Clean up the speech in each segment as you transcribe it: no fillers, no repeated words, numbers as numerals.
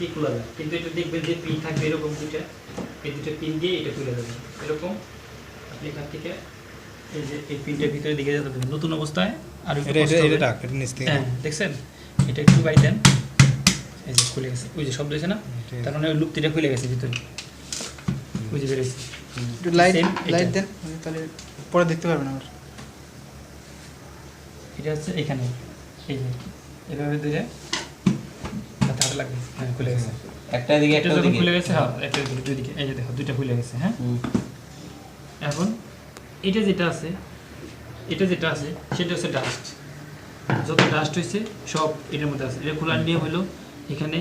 থেকে খোলা যায়, কিন্তু এটা দেখবেন যে পিন থাকবে এরকম দুইটা, এই দুটো পিন দিয়ে এটা খুলে যাবে এরকম। আপনি এখান থেকে এই যে এই পিনটার ভিতরে দিকে যেতে হবে নতুন অবস্থায়। আর হ্যাঁ দেখছেন, এটা একটু বাই দেন, এই যে খুলে গেছে, ওই যে শব্দ হয়েছে না, তার মানে ওই লুপ্তিটা খুলে গেছে ভিতরে, বুঝে বেরিয়েছে। একটু লাইট লাইট দেন, তাহলে পরে দেখতে পারবেন আবার। এটা হচ্ছে এখানে, এই যে এভাবে দিলে হাতে হাতে লাগবে, হ্যাঁ খুলে গেছে। একটা দিকে এটা যখন খুলে গেছে, হ্যাঁ একটা দুটো দিকে, এই যে দেখো দুইটা খুলে গেছে। হ্যাঁ এখন এটা যেটা আছে, এটা যেটা আছে সেটা হচ্ছে ডাস্ট। যত ডাস্ট হয়েছে সব এটার মধ্যে আছে। এটা খোলার নিয়ম হলো এখানে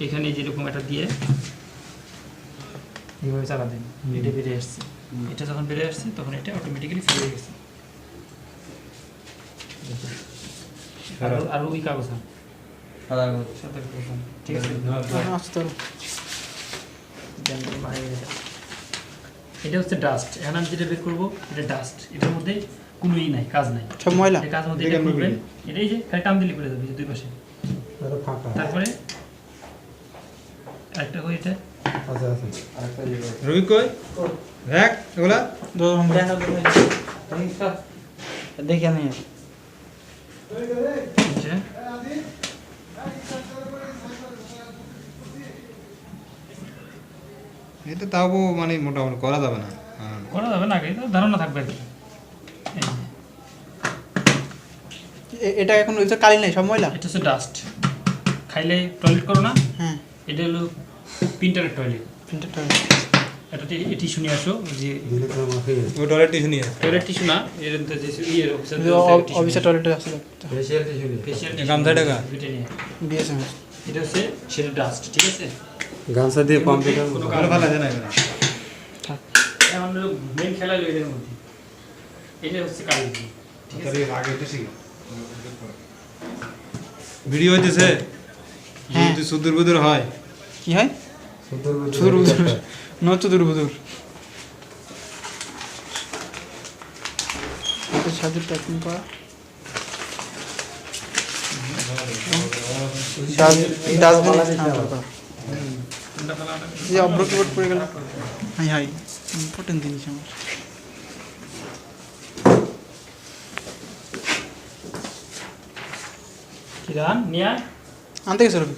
এখানে যেরকম একটা দিয়ে এইভাবে চালা দেন, এটা বেরিয়ে আসছে। এটা যখন বেরিয়ে আসছে তখন এটা অটোমেটিক্যালি ফ্রি হয়ে গেছে। আর ওই কাগজ না, সাদা কাগজ, ঠিক আছে। এটা হচ্ছে ডাস্ট। এখন আমি যেটা বের করবো এটা ডাস্ট, এটার মধ্যে কোনো ই নাই, কাজ নাই, সব ময়লা। এই কাজ মধ্যে এটা করবেন, এটাই যে খালি টান দিলে করে যাবে দুই পাশে। তারপরে আরেকটা কই এটা, রবি কই দেখ এগুলা দেখে আমি এটা এটা তাও মানে মোটামুটি করা যাবে না। করা যাবে না, আগে তো ধারণা থাকবে আর কি। এই যে, এটা এখন ওই কালি নাই, সব ময়লা। এটা হচ্ছে ডাস্ট। খাইলে টয়লেট করো না, হ্যাঁ এটা হলো প্রিন্টারের টয়লেট। প্রিন্টারটা এটা টিস্যু নিয়ে আসো, যে ওই টয়লেট টিস্যু নিয়ে টয়লেট টিস্যু না, এর মধ্যে যে ইয়ের অফিসে টয়লেটে আছে ফেশিয়াল গামছা টাকা দুইটা নিয়ে, বিএসএমএস। এটা হচ্ছে সেটা ডাস্ট, ঠিক আছে। গামছা দিয়ে পাম্প দিতে কোনো ভালো ভালো আছে না এগুলা এখন মেন খেলা হলো এদের মধ্যে, এটা হচ্ছে কালি, ঠিক আছে। ভিডিও হইতেছে হ্যাঁ। যদি সুদূর বুদূর হয় কি হয়? চুদুর বুদুর, ন চুদুর বুদুর। সাজুর প্যাকিং করা, ডাস্টবিন যে অব্র কিবোর্ড পড়ে গেল। হাই হাই, ইম্পর্টেন্ট জিনিস আমার। কিরান নিয়া আনতে গেছে রবি।